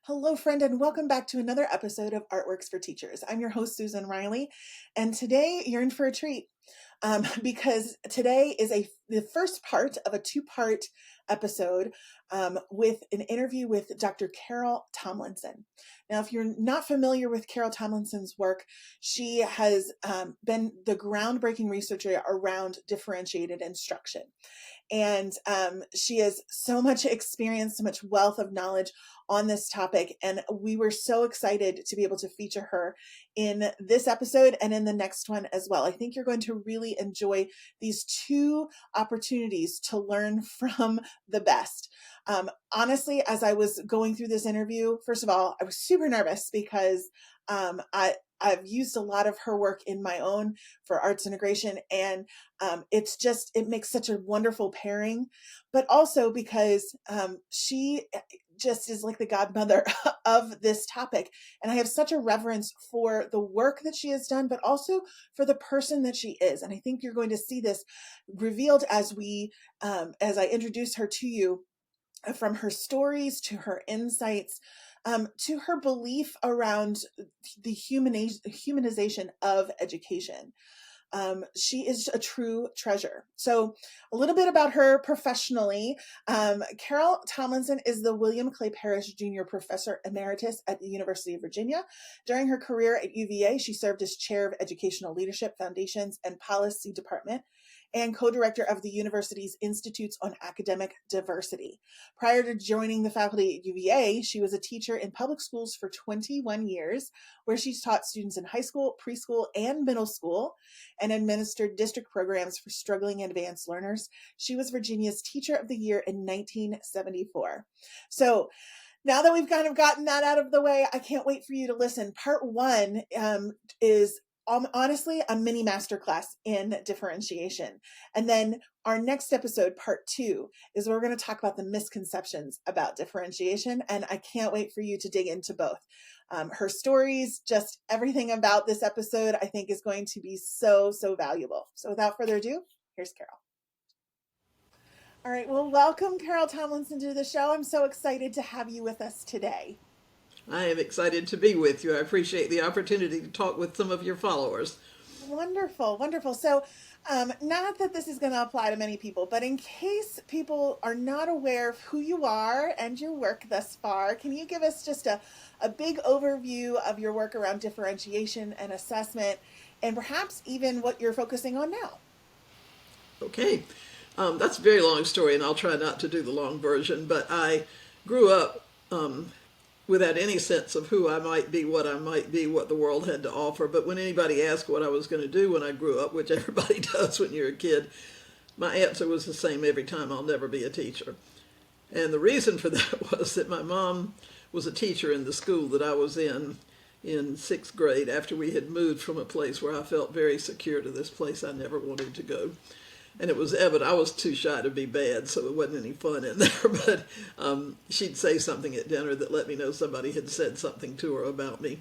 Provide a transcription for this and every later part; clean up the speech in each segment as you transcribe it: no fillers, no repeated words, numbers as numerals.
Hello, friend, and welcome back to another episode of Artworks for Teachers. I'm your host, Susan Riley, and today you're in for a treat because today is the first part of a two-part episode with an interview with Dr. Carol Tomlinson. Now, if you're not familiar with Carol Tomlinson's work, she has been the groundbreaking researcher around differentiated instruction. And she has so much experience, so much wealth of knowledge on this topic. And we were so excited to be able to feature her in this episode and in the next one as well. I think you're going to really enjoy these two opportunities to learn from the best. Honestly, as I was going through this interview, first of all, I was super nervous because I've used a lot of her work in my own for arts integration, and it makes such a wonderful pairing, but also because she just is like the godmother of this topic. And I have such a reverence for the work that she has done, but also for the person that she is. And I think you're going to see this revealed as I introduce her to you, from her stories to her insights, to her belief around the humanization of education. She is a true treasure. So a little bit about her professionally. Carol Tomlinson is the William Clay Parrish Jr. Professor Emeritus at the University of Virginia. During her career at UVA, she served as Chair of Educational Leadership, Foundations, and Policy Department, and co-director of the university's Institutes on Academic Diversity. Prior to joining the faculty at UVA, she was a teacher in public schools for 21 years, where she's taught students in high school, preschool, and middle school, and administered district programs for struggling and advanced learners. She was Virginia's Teacher of the Year in 1974. So now that we've kind of gotten that out of the way, I can't wait for you to listen. Part one is honestly a mini masterclass in differentiation. And then our next episode, part two, is where we're going to talk about the misconceptions about differentiation. And I can't wait for you to dig into both. Her stories, just everything about this episode, I think is going to be so, so valuable. So without further ado, here's Carol. All right. Well, welcome, Carol Tomlinson, to the show. I'm so excited to have you with us today. I am excited to be with you. I appreciate the opportunity to talk with some of your followers. Wonderful, wonderful. So, not that this is going to apply to many people, but in case people are not aware of who you are and your work thus far, can you give us just a big overview of your work around differentiation and assessment, and perhaps even what you're focusing on now? Okay, that's a very long story, and I'll try not to do the long version, but I grew up without any sense of who I might be, what the world had to offer. But when anybody asked what I was going to do when I grew up, which everybody does when you're a kid, my answer was the same every time: I'll never be a teacher. And the reason for that was that my mom was a teacher in the school that I was in sixth grade, after we had moved from a place where I felt very secure to this place I never wanted to go. And it was evident I was too shy to be bad, so it wasn't any fun in there. But she'd say something at dinner that let me know somebody had said something to her about me.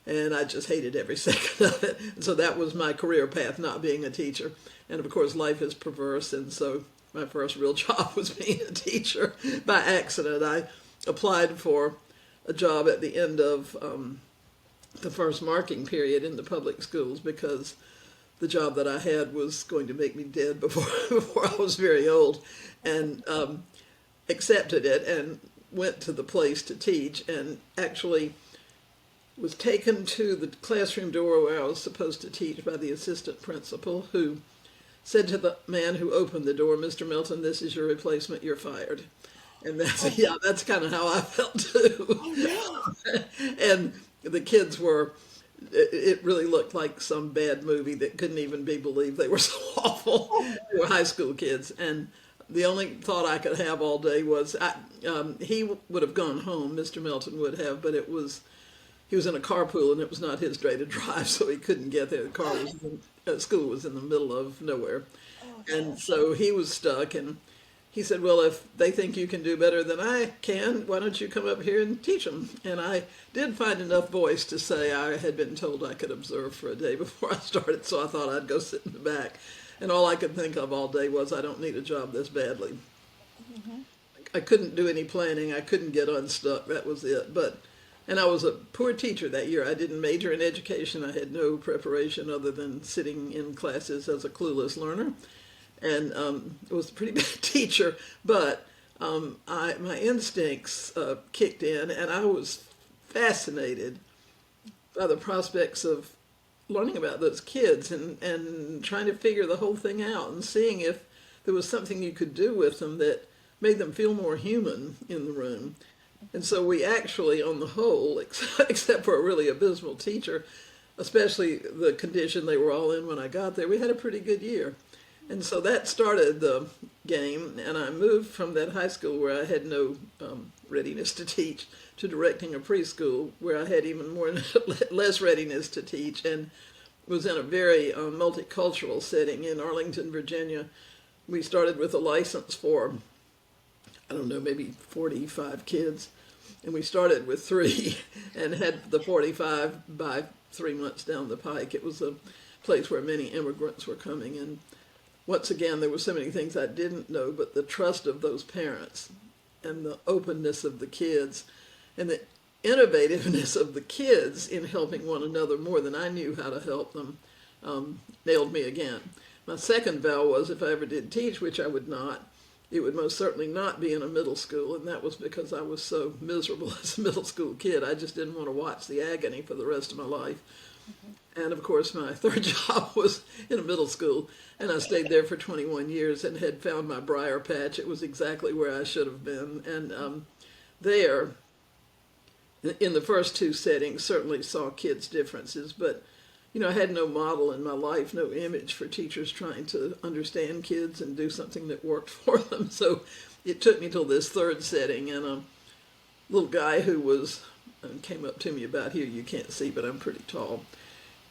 And I just hated every second of it. And so that was my career path, not being a teacher. And of course, life is perverse. And so my first real job was being a teacher by accident. I applied for a job at the end of the first marking period in the public schools because the job that I had was going to make me dead before I was very old, and accepted it and went to the place to teach, and actually was taken to the classroom door where I was supposed to teach by the assistant principal, who said to the man who opened the door, "Mr. Milton, this is your replacement, you're fired." And that's kind of how I felt too. Oh, no. And the kids were, it really looked like some bad movie that couldn't even be believed. They were so awful. They were high school kids. And the only thought I could have all day was, he would have gone home, Mr. Milton would have, but he was in a carpool and it was not his day to drive, so he couldn't get there. School was in the middle of nowhere. And so he was stuck, and he said, "Well, if they think you can do better than I can, why don't you come up here and teach them?" And I did find enough voice to say I had been told I could observe for a day before I started, so I thought I'd go sit in the back. And all I could think of all day was, I don't need a job this badly. Mm-hmm. I couldn't do any planning. I couldn't get unstuck. That was it. And I was a poor teacher that year. I didn't major in education. I had no preparation other than sitting in classes as a clueless learner, and was a pretty bad teacher. But my instincts kicked in, and I was fascinated by the prospects of learning about those kids and trying to figure the whole thing out and seeing if there was something you could do with them that made them feel more human in the room. And so we actually, on the whole, except for a really abysmal teacher, especially the condition they were all in when I got there, we had a pretty good year. And so that started the game, and I moved from that high school where I had no readiness to teach to directing a preschool where I had even more less readiness to teach, and was in a very multicultural setting in Arlington, Virginia. We started with a license for, I don't know, maybe 45 kids, and we started with 3 and had the 45 by 3 months down the pike. It was a place where many immigrants were coming, and once again, there were so many things I didn't know, but the trust of those parents and the openness of the kids and the innovativeness of the kids in helping one another more than I knew how to help them nailed me again. My second vow was if I ever did teach, which I would not, it would most certainly not be in a middle school, and that was because I was so miserable as a middle school kid. I just didn't want to watch the agony for the rest of my life. And of course, my third job was in a middle school, and I stayed there for 21 years and had found my briar patch. It was exactly where I should have been. And there, in the first 2 settings, certainly saw kids' differences, but I had no model in my life, no image for teachers trying to understand kids and do something that worked for them. So it took me till this third setting, and a little guy who came up to me about here, you can't see, but I'm pretty tall.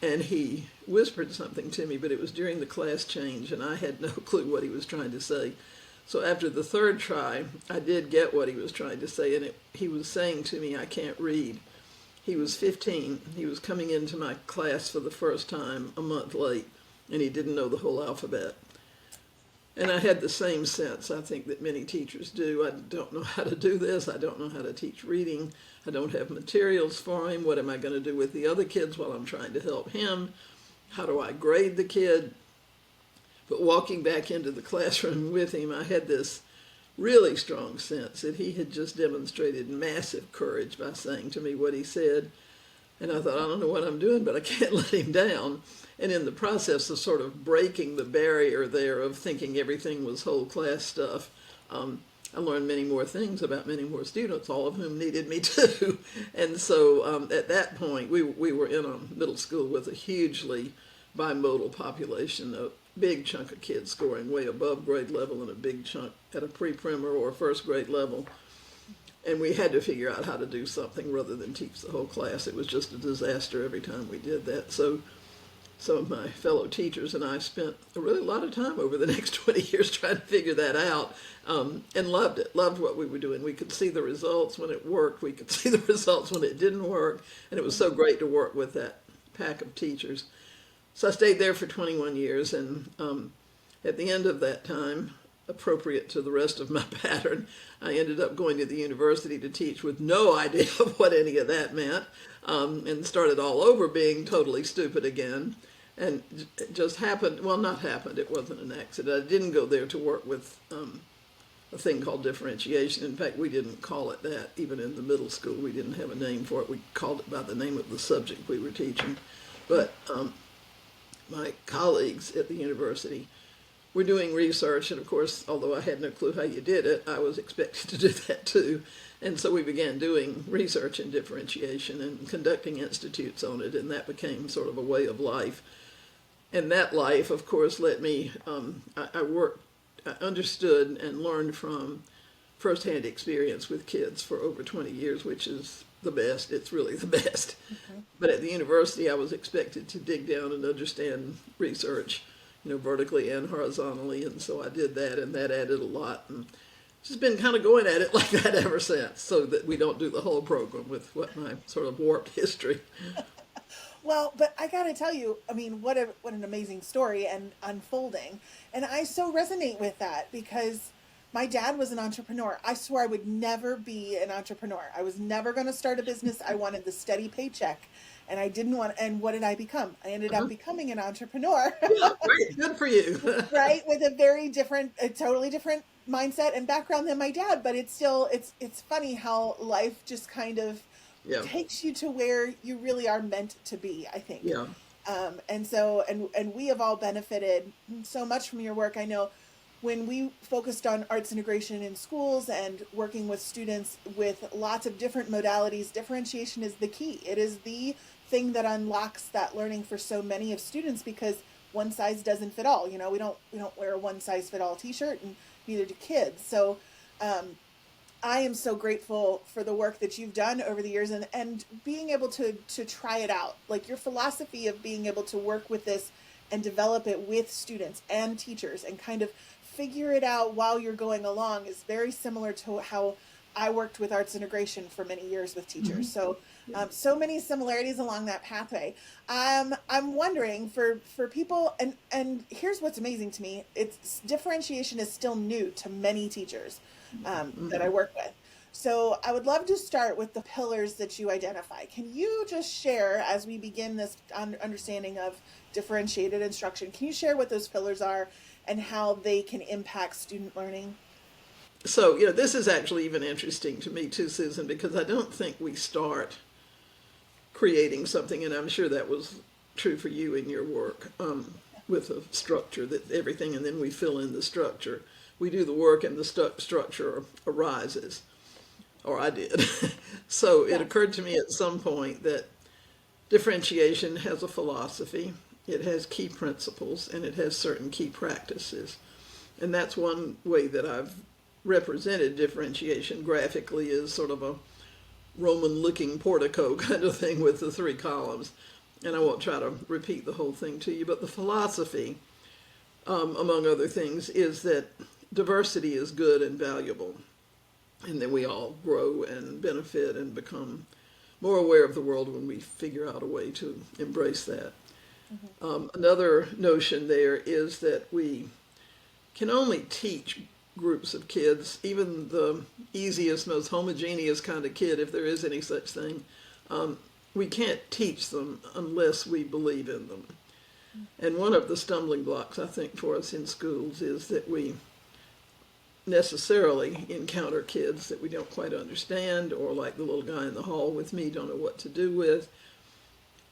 And he whispered something to me, but it was during the class change, and I had no clue what he was trying to say. So after the third try, I did get what he was trying to say, and he was saying to me, I can't read. He was 15. He was coming into my class for the first time a month late, and he didn't know the whole alphabet. And I had the same sense, I think, that many teachers do. I don't know how to do this. I don't know how to teach reading. I don't have materials for him. What am I going to do with the other kids while I'm trying to help him? How do I grade the kid? But walking back into the classroom with him, I had this really strong sense that he had just demonstrated massive courage by saying to me what he said. And I thought, I don't know what I'm doing, but I can't let him down. And in the process of sort of breaking the barrier there of thinking everything was whole class stuff, I learned many more things about many more students, all of whom needed me too. And so at that point, we were in a middle school with a hugely bimodal population, a big chunk of kids scoring way above grade level and a big chunk at a pre-primer or first grade level. And we had to figure out how to do something rather than teach the whole class. It was just a disaster every time we did that. So some of my fellow teachers and I spent a really lot of time over the next 20 years trying to figure that out, and loved it, loved what we were doing. We could see the results when it worked. We could see the results when it didn't work. And it was so great to work with that pack of teachers. So I stayed there for 21 years, and at the end of that time, appropriate to the rest of my pattern, I ended up going to the university to teach with no idea of what any of that meant, and started all over being totally stupid again. And it just happened, well, not happened, it wasn't an accident. I didn't go there to work with a thing called differentiation. In fact, we didn't call it that even in the middle school. We didn't have a name for it. We called it by the name of the subject we were teaching. But my colleagues at the university were doing research, and of course, although I had no clue how you did it, I was expected to do that too. And so we began doing research in differentiation and conducting institutes on it, and that became sort of a way of life. And that life, of course, let me, I understood and learned from firsthand experience with kids for over 20 years, which is the best. It's really the best. Mm-hmm. But at the university, I was expected to dig down and understand research, vertically and horizontally, and so I did that, and that added a lot. And just been kind of going at it like that ever since, so that we don't do the whole program with what my sort of warped history. Well, but I gotta tell you, I mean, what an amazing story and unfolding, and I so resonate with that because My dad was an entrepreneur. I swore I would never be an entrepreneur. I was never going to start a business. I wanted the steady paycheck, and I didn't want, and what did I become? I ended up Uh-huh. becoming an entrepreneur. Yeah, great. Good for you. Right, with a very different, a totally different mindset and background than my dad, but it's still, it's funny how life just kind of Yeah, takes you to where you really are meant to be, I think. yeah. And so, and we have all benefited so much from your work. I know when we focused on arts integration in schools and working with students with lots of different modalities, differentiation is the key. It is the thing that unlocks that learning for so many of students, because one size doesn't fit all. You know, we don't wear a one size fit all t-shirt, and neither do kids. So um, I am so grateful for the work that you've done over the years, and being able to try it out. Like your philosophy of being able to work with this and develop it with students and teachers and kind of figure it out while you're going along is very similar to how I worked with arts integration for many years with teachers. Hmm. So Yeah. so many similarities along that pathway. I'm wondering for people, and here's what's amazing to me: it's differentiation is still new to many teachers that I Hmm. work with. So I would love to start with the pillars that you identify. Can you just share, as we begin this understanding of differentiated instruction, can you share what those pillars are and how they can impact student learning? So, this is actually even interesting to me too, Susan, because I don't think we start creating something, and I'm sure that was true for you in your work, with a structure that everything, and then we fill in the structure. We do the work, and the structure arises, or I did. So it Yes. occurred to me at some point that differentiation has a philosophy, it has key principles, and it has certain key practices. And that's one way that I've represented differentiation graphically, is sort of a Roman looking portico kind of thing with the three columns. And I won't try to repeat the whole thing to you, but the philosophy, among other things, is that diversity is good and valuable, and that we all grow and benefit and become more aware of the world when we figure out a way to embrace that. Mhm. Another notion there is that we can only teach groups of kids, even the easiest, most homogeneous kind of kid, if there is any such thing. Um, we can't teach them unless we believe in them. And one of the stumbling blocks, I think, for us in schools is that we necessarily encounter kids that we don't quite understand, or like the little guy in the hall with me, don't know what to do with.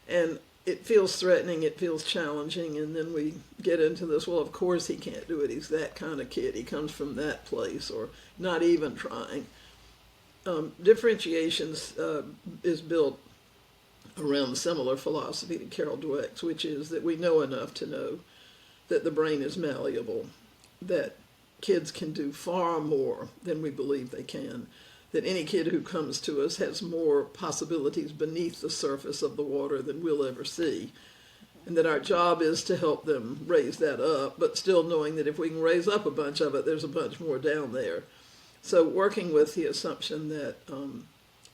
And it feels threatening, it feels challenging, and then we get into this, well, of course he can't do it, he's that kind of kid, he comes from that place, or not even trying. Differentiations is built around a similar philosophy to Carol Dweck's, which is that we know enough to know that the brain is malleable, that kids can do far more than we believe they can, that any kid who comes to us has more possibilities beneath the surface of the water than we'll ever see, and that our job is to help them raise that up, but still knowing that if we can raise up a bunch of it, there's a bunch more down there. So working with the assumption that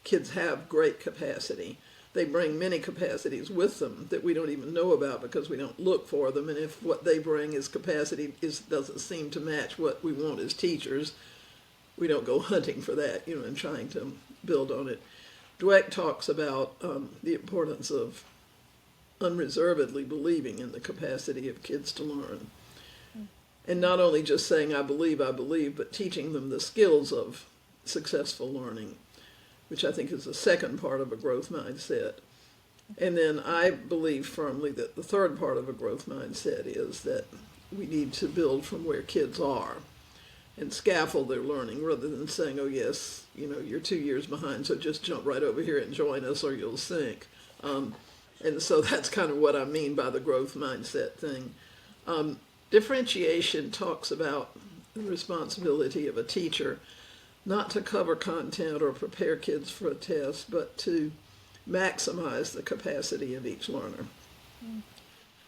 kids have great capacity. They bring many capacities with them that we don't even know about because we don't look for them. And if what they bring is capacity doesn't seem to match what we want as teachers, we don't go hunting for that, and trying to build on it. Dweck talks about the importance of unreservedly believing in the capacity of kids to learn. And not only just saying, I believe, but teaching them the skills of successful learning, which I think is the second part of a growth mindset. And then I believe firmly that the third part of a growth mindset is that we need to build from where kids are and scaffold their learning rather than saying, oh, yes, you're 2 years behind, so just jump right over here and join us or you'll sink. And so that's kind of what I mean by the growth mindset thing. Differentiation talks about the responsibility of a teacher not to cover content or prepare kids for a test, but to maximize the capacity of each learner. Mm.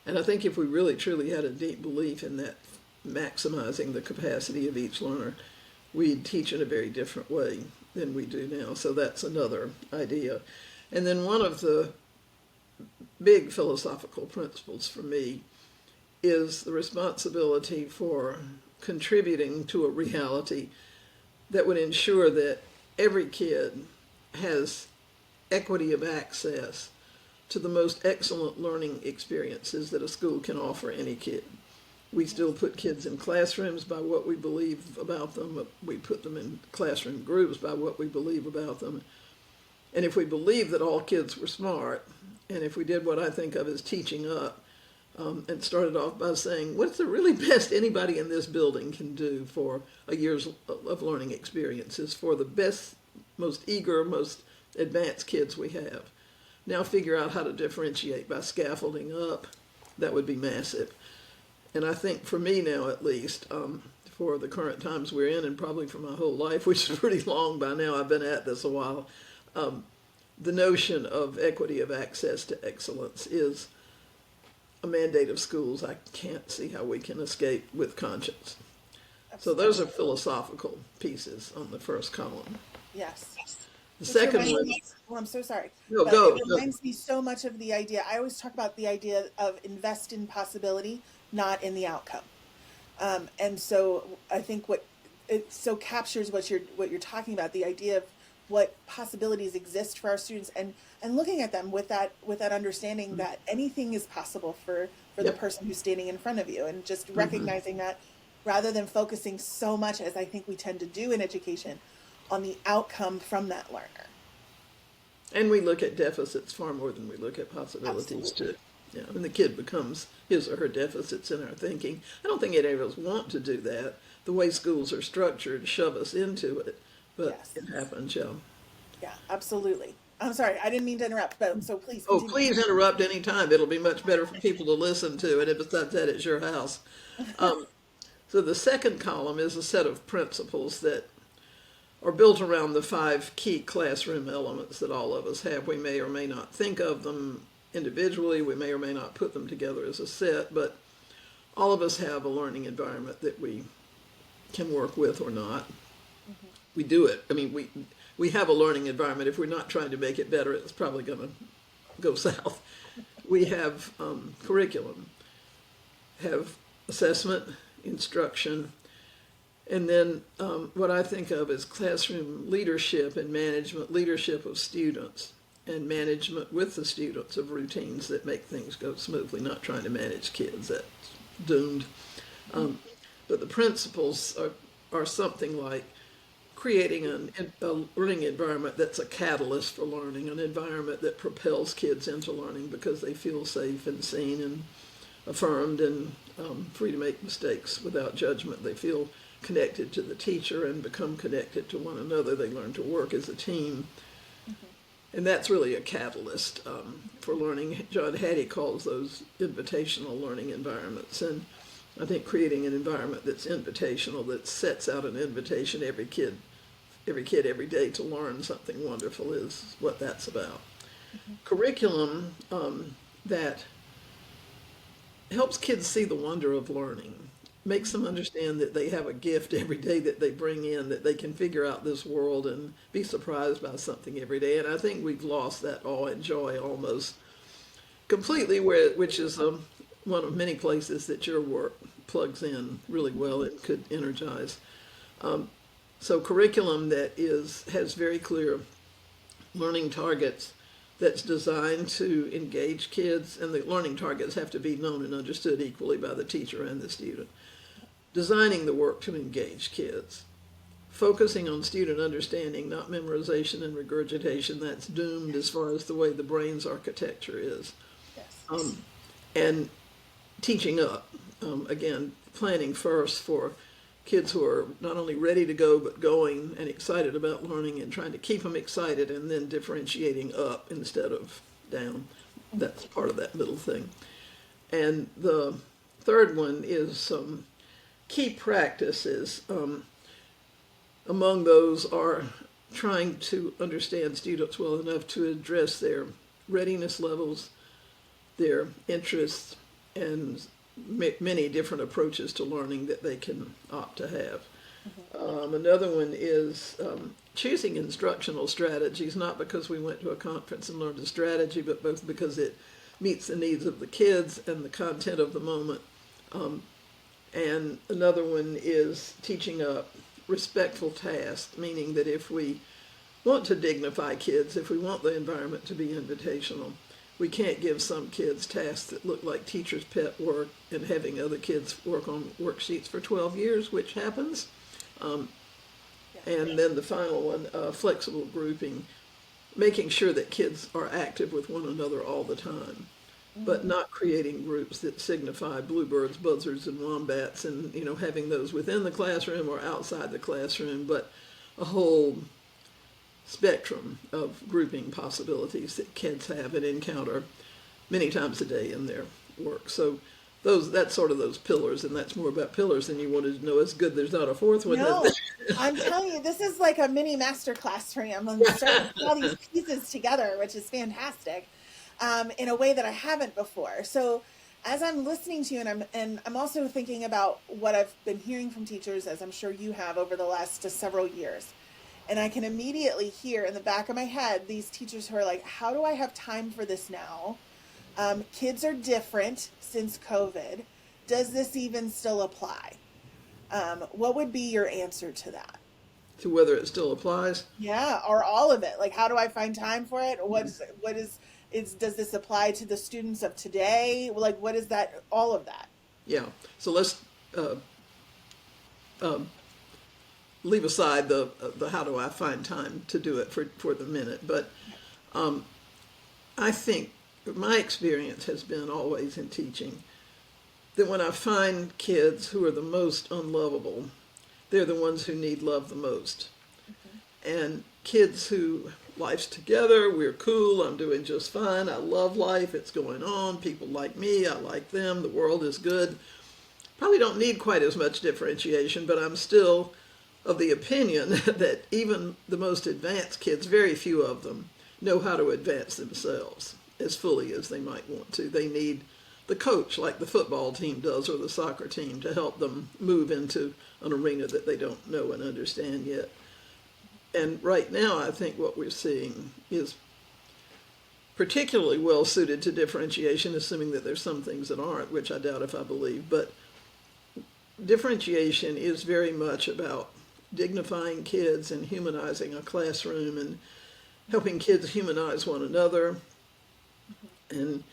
And I think if we really truly had a deep belief in that maximizing the capacity of each learner, we'd teach in a very different way than we do now. So that's another idea. And then one of the big philosophical principles for me is the responsibility for contributing to a reality that would ensure that every kid has equity of access to the most excellent learning experiences that a school can offer any kid. We still put kids in classrooms by what we believe about them. We put them in classroom groups by what we believe about them. And if we believe that all kids were smart, and if we did what I think of as teaching up, and started off by saying, what's the really best anybody in this building can do for a year's of learning experiences for the best, most eager, most advanced kids we have? Now figure out how to differentiate by scaffolding up. That would be massive. And I think for me now, at least, for the current times we're in, and probably for my whole life, which is pretty long by now, I've been at this a while, the notion of equity of access to excellence is a mandate of schools I can't see how we can escape with conscience. So those are philosophical pieces on the first column. Yes. The Which second reminds one, me, well, I'm so sorry, no, but go. it reminds me so much of the idea. I always talk about the idea of invest in possibility, not in the outcome. And so I think what it so captures what you're talking about, the idea of what possibilities exist for our students, and looking at them with that understanding that anything is possible for the Yep. person who's standing in front of you, and just recognizing that rather than focusing so much, as I think we tend to do in education, on the outcome from that learner. And we look at deficits far more than we look at possibilities Absolutely. too. Yeah, and the kid becomes his or her deficits in our thinking. I don't think any of us want to do that. The way schools are structured shove us into it, but Yes. it happens, yeah. Yeah, absolutely. I'm sorry, I didn't mean to interrupt, but so please Oh, continue. please interrupt any time. It'll be much better for people to listen to, and besides that, it's your house. Um, so the second column is a set of principles that are built around the 5 key classroom elements that all of us have. We may or may not think of them individually, we may or may not put them together as a set, but all of us have a learning environment that we can work with or not. We do it. I mean, we have a learning environment. If we're not trying to make it better, it's probably going to go south. We have curriculum, have assessment, instruction, and then what I think of as classroom leadership and management, leadership of students, and management with the students of routines that make things go smoothly, not trying to manage kids. That's doomed. But the principles are something like creating a learning environment that's a catalyst for learning, an environment that propels kids into learning because they feel safe and seen and affirmed and free to make mistakes without judgment. They feel connected to the teacher and become connected to one another. They learn to work as a team. And that's really a catalyst for learning. John Hattie calls those invitational learning environments. And I think creating an environment that's invitational, that sets out an invitation every kid every day to learn something wonderful is what that's about. Curriculum that helps kids see the wonder of learning, makes them understand that they have a gift every day that they bring in, that they can figure out this world and be surprised by something every day. And I think we've lost that awe and joy almost completely, which is one of many places that your work plugs in really well and could energize. So curriculum that has very clear learning targets, that's designed to engage kids, and the learning targets have to be known and understood equally by the teacher and the student. Designing the work to engage kids. Focusing on student understanding, not memorization and regurgitation. That's doomed as far as the way the brain's architecture is. Yes. And teaching up. Again, planning first for kids who are not only ready to go but going and excited about learning, and trying to keep them excited, and then differentiating up instead of down. That's part of that middle thing. And the third one is some key practices. Among those are trying to understand students well enough to address their readiness levels, their interests, and many different approaches to learning that they can opt to have. Another one is choosing instructional strategies, not because we went to a conference and learned a strategy, but both because it meets the needs of the kids and the content of the moment, And another one is teaching a respectful task, meaning that if we want to dignify kids, if we want the environment to be invitational, we can't give some kids tasks that look like teachers' pet work and having other kids work on worksheets for 12 years, which happens. Um, and then the final one, flexible grouping, making sure that kids are active with one another all the time, but not creating groups that signify bluebirds, buzzards, and wombats, and having those within the classroom or outside the classroom, but a whole spectrum of grouping possibilities that kids have and encounter many times a day in their work. So that's sort of those pillars, and that's more about pillars than you wanted to know. It's good there's not a fourth one. No, I'm telling you, this is like a mini master class for me. I'm starting to put all these pieces together, which is fantastic, in a way that I haven't before. So as I'm listening to you, and I'm also thinking about what I've been hearing from teachers, as I'm sure you have over the last several years. And I can immediately hear in the back of my head these teachers who are like, how do I have time for this now? Kids are different since COVID. Does this even still apply? What would be your answer to that? To whether it still applies. Yeah, or all of it. Like, how do I find time for it? What is does this apply to the students of today? Like, what is that? All of that. Yeah. So let's uh, um, leave aside the how do I find time to do it for the minute. But I think my experience has been always in teaching that when I find kids who are the most unlovable, they're the ones who need love the most. And kids who life's together, we're cool, I'm doing just fine, I love life, it's going on, people like me, I like them, the world is good. Probably don't need quite as much differentiation, but I'm still of the opinion that even the most advanced kids, very few of them, know how to advance themselves as fully as they might want to. They need the coach, like the football team does or the soccer team, to help them move into an arena that they don't know and understand yet. And right now, I think what we're seeing is particularly well suited to differentiation, assuming that there's some things that aren't, which I doubt if I believe. But differentiation is very much about dignifying kids and humanizing a classroom and helping kids humanize one another and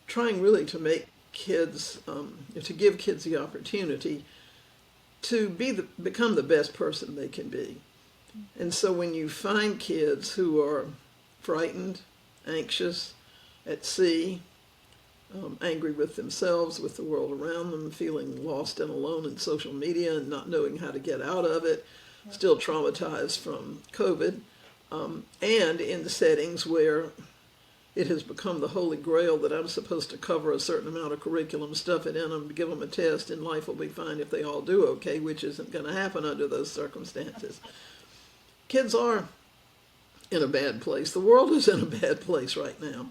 trying really to make kids, to give kids the opportunity to become the best person they can be. And so when you find kids who are frightened, anxious, at sea, angry with themselves, with the world around them, feeling lost and alone in social media and not knowing how to get out of it, still traumatized from COVID, and in settings where it has become the holy grail that I'm supposed to cover a certain amount of curriculum, stuff it in them, give them a test, and life will be fine if they all do okay, which isn't going to happen under those circumstances. Kids are in a bad place. The world is in a bad place right now.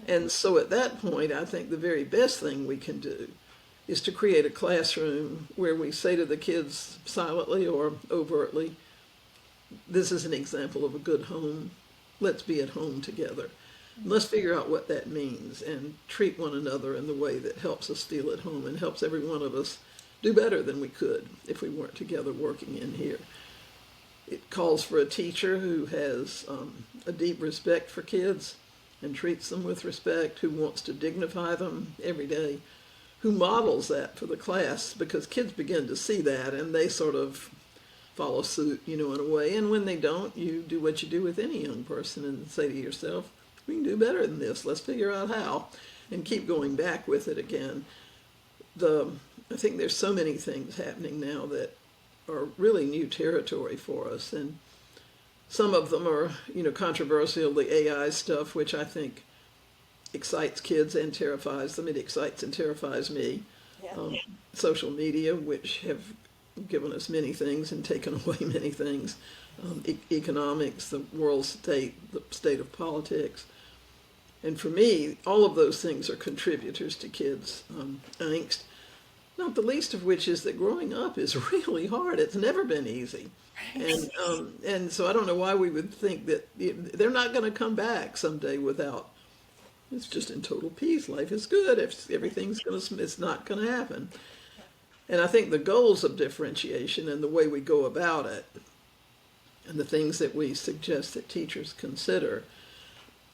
And so at that point, I think the very best thing we can do is to create a classroom where we say to the kids silently or overtly, this is an example of a good home. Let's be at home together. Let's figure out what that means and treat one another in the way that helps us feel at home and helps every one of us do better than we could if we weren't together working in here. It calls for a teacher who has a deep respect for kids and treats them with respect, who wants to dignify them every day, who models that for the class, because kids begin to see that and they sort of follow suit, in a way. And when they don't, you do what you do with any young person and say to yourself, we can do better than this. Let's figure out how, and keep going back with it again. I think there's so many things happening now that are really new territory for us, and some of them are, controversial. The AI stuff, which I think excites kids and terrifies them. It excites and terrifies me. Yeah. Social media, which have given us many things and taken away many things. Economics, the world state, the state of politics. And for me, all of those things are contributors to kids' angst, not the least of which is that growing up is really hard. It's never been easy. And so I don't know why we would think that they're not going to come back someday without, it's just in total peace. Life is good. If everything's going to, it's not going to happen. And I think the goals of differentiation and the way we go about it and the things that we suggest that teachers consider.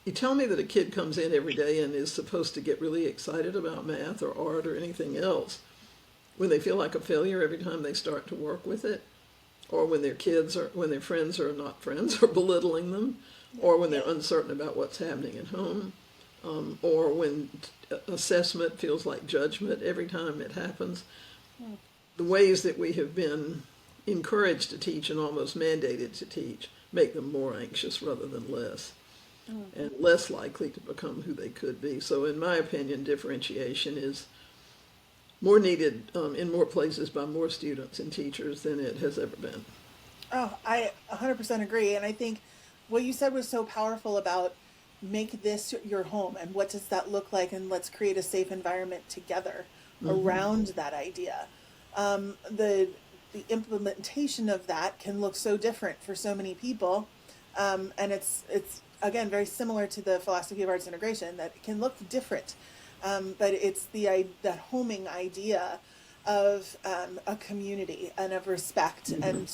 You tell me that a kid comes in every day and is supposed to get really excited about math or art or anything else when they feel like a failure every time they start to work with it, or when when their friends are not friends or belittling them, or when they're uncertain about what's happening at home, or when assessment feels like judgment every time it happens. The ways that we have been encouraged to teach and almost mandated to teach make them more anxious rather than less, and less likely to become who they could be. So in my opinion, differentiation is more needed in more places by more students and teachers than it has ever been. Oh, I 100% agree. And I think what you said was so powerful about make this your home and what does that look like, and let's create a safe environment together around that idea. The implementation of that can look so different for so many people, and it's again very similar to the philosophy of arts integration that it can look different, but it's that homing idea of a community and of respect and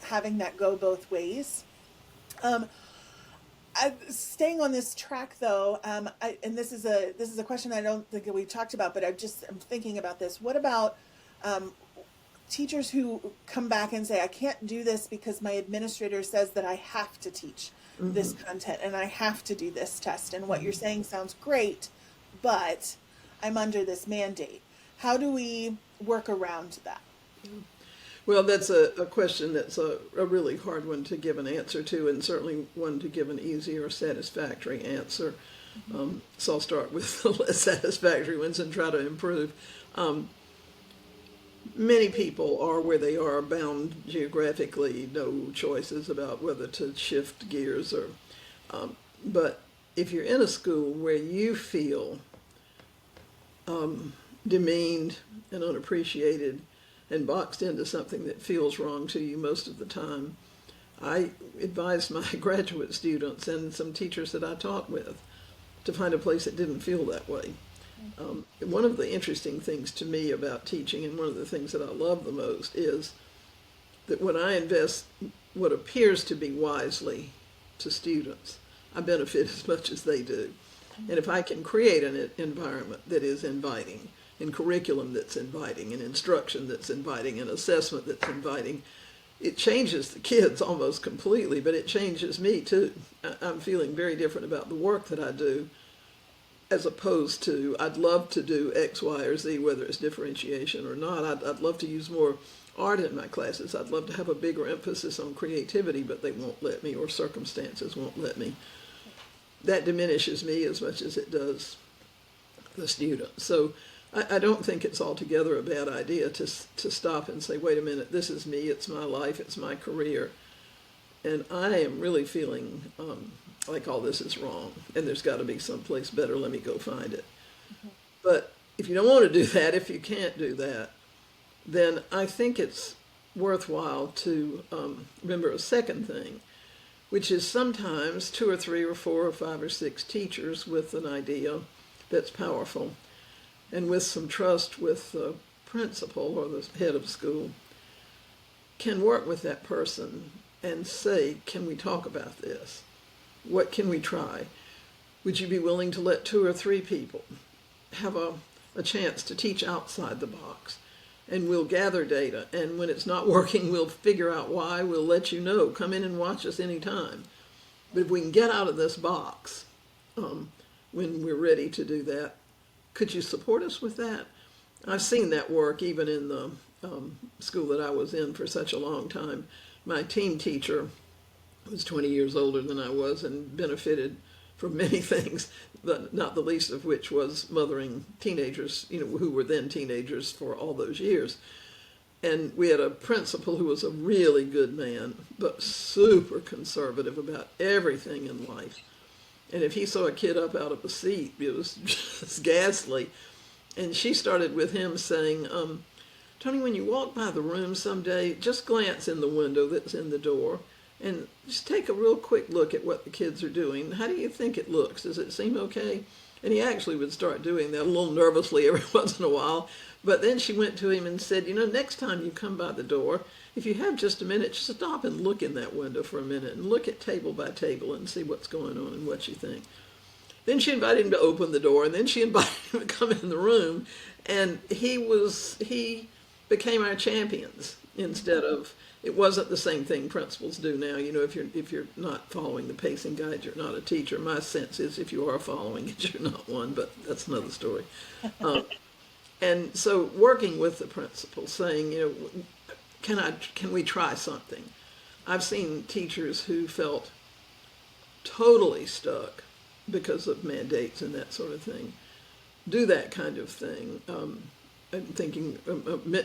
having that go both ways. Um, Staying on this track though, and this is a question I don't think that we've talked about, but I'm thinking about this. What about um, teachers who come back and say, I can't do this because my administrator says that I have to teach this content and I have to do this test, and what you're saying sounds great, but I'm under this mandate. How do we work around that? Well, that's a question that's a really hard one to give an answer to, and certainly one to give an easy or satisfactory answer. So I'll start with the less satisfactory ones and try to improve. Many people are where they are, bound geographically, no choices about whether to shift gears or. But if you're in a school where you feel demeaned and unappreciated and boxed into something that feels wrong to you most of the time, I advised my graduate students and some teachers that I taught with to find a place that didn't feel that way. One of the interesting things to me about teaching, and one of the things that I love the most, is that when I invest what appears to be wisely to students, I benefit as much as they do. And if I can create an environment that is inviting, and curriculum that's inviting, and instruction that's inviting, and assessment that's inviting, it changes the kids almost completely, but it changes me too. I'm feeling very different about the work that I do, as opposed to I'd love to do X, Y, or Z, whether it's differentiation or not. I'd love to use more art in my classes. I'd love to have a bigger emphasis on creativity, but they won't let me, or circumstances won't let me. That diminishes me as much as it does the student. So I don't think it's altogether a bad idea to stop and say, wait a minute, this is me, it's my life, it's my career, and I am really feeling like all this is wrong, and there's got to be someplace better, let me go find it. But if you don't want to do that, if you can't do that, then I think it's worthwhile to remember a second thing, which is sometimes 2 or 3 or 4 or 5 or 6 teachers with an idea that's powerful, and with some trust with the principal or the head of school, can work with that person and say, can we talk about this? What can we try? Would you be willing to let 2 or 3 people have a chance to teach outside the box? And we'll gather data, and when it's not working, we'll figure out why. We'll let you know. Come in and watch us anytime. But if we can get out of this box when we're ready to do that, could you support us with that? I've seen that work even in the school that I was in for such a long time. My team teacher was 20 years older than I was and benefited from many things, not the least of which was mothering teenagers, who were then teenagers for all those years. And we had a principal who was a really good man, but super conservative about everything in life. And if he saw a kid up out of a seat, it was just ghastly. And she started with him saying, Tony, when you walk by the room someday, just glance in the window that's in the door and just take a real quick look at what the kids are doing. How do you think it looks? Does it seem okay? And he actually would start doing that a little nervously every once in a while. But then she went to him and said, you know, next time you come by the door, if you have just a minute, just stop and look in that window for a minute and look at table by table and see what's going on and what you think. Then she invited him to open the door, and then she invited him to come in the room, and he became our champions instead of, it wasn't the same thing principals do now. You know, if you're not following the pacing guide, you're not a teacher. My sense is if you are following it, you're not one, but that's another story. And so working with the principal, saying, you know, can we try something? I've seen teachers who felt totally stuck because of mandates and that sort of thing do that kind of thing. I'm thinking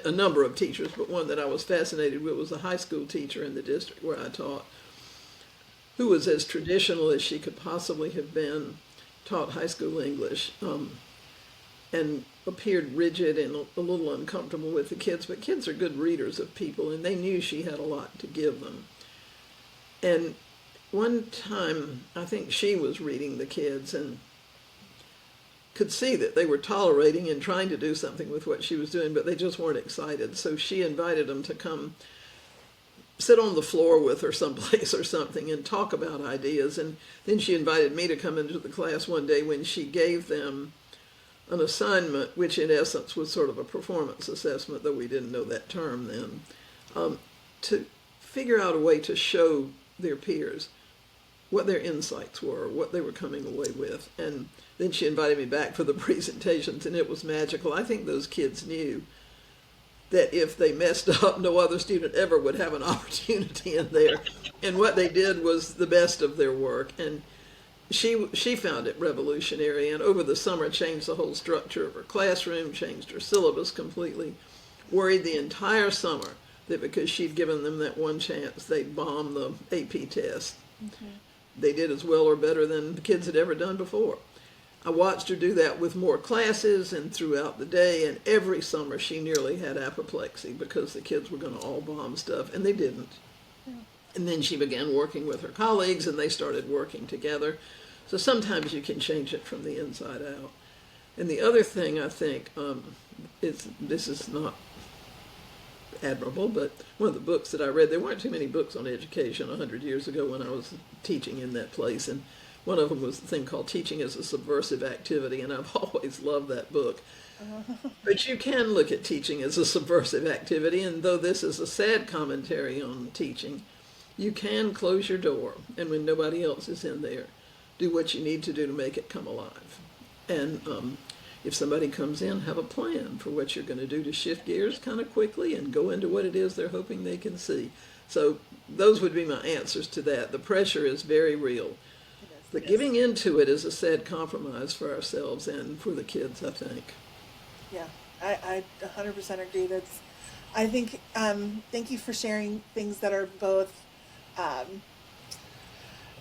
a number of teachers, but one that I was fascinated with was a high school teacher in the district where I taught, who was as traditional as she could possibly have been, taught high school English, and appeared rigid and a little uncomfortable with the kids. But kids are good readers of people, and they knew she had a lot to give them. And one time, I think she was reading the kids and could see that they were tolerating and trying to do something with what she was doing, but they just weren't excited. So she invited them to come sit on the floor with her someplace or something and talk about ideas. And then she invited me to come into the class one day when she gave them an assignment, which in essence was sort of a performance assessment, though we didn't know that term then, to figure out a way to show their peers what their insights were, what they were coming away with. And then she invited me back for the presentations, and it was magical. I think those kids knew that if they messed up, no other student ever would have an opportunity in there. And what they did was the best of their work. And she found it revolutionary, and over the summer changed the whole structure of her classroom, changed her syllabus completely, worried the entire summer that because she'd given them that one chance, they'd bomb the AP test. Mm-hmm. They did as well or better than the kids had ever done before. I watched her do that with more classes and throughout the day, and every summer she nearly had apoplexy because the kids were going to all bomb stuff, and they didn't. Yeah. And then she began working with her colleagues, and they started working together. So sometimes you can change it from the inside out. And the other thing I think is, this is not admirable, but one of the books that I read, there weren't too many books on education 100 years ago when I was teaching in that place, and one of them was the thing called Teaching as a Subversive Activity, and I've always loved that book. But you can look at teaching as a subversive activity, and though this is a sad commentary on teaching, you can close your door, and when nobody else is in there, do what you need to do to make it come alive. And if somebody comes in, have a plan for what you're going to do to shift gears kind of quickly and go into what it is they're hoping they can see. So those would be my answers to that. The pressure is very real. But giving into it is a sad compromise for ourselves and for the kids, I think. Yeah, I 100% agree. I think, thank you for sharing things that are both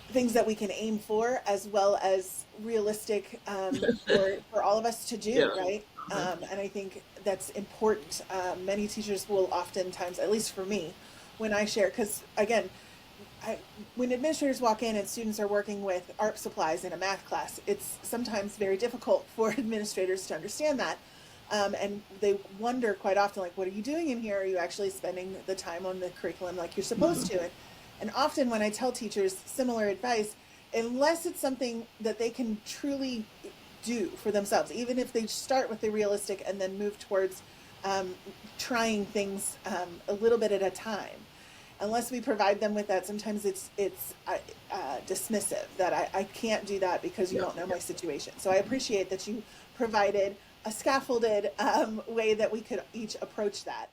things that we can aim for as well as realistic for all of us to do, yeah. Right? And I think that's important. Many teachers will oftentimes, at least for me, when I share, because again, when administrators walk in and students are working with art supplies in a math class, it's sometimes very difficult for administrators to understand that. And they wonder quite often, like, what are you doing in here? Are you actually spending the time on the curriculum like you're supposed to? And often when I tell teachers similar advice, unless it's something that they can truly do for themselves, even if they start with the realistic and then move towards trying things a little bit at a time, unless we provide them with that, sometimes it's dismissive that I can't do that because you don't know my situation. So I appreciate that you provided a scaffolded way that we could each approach that.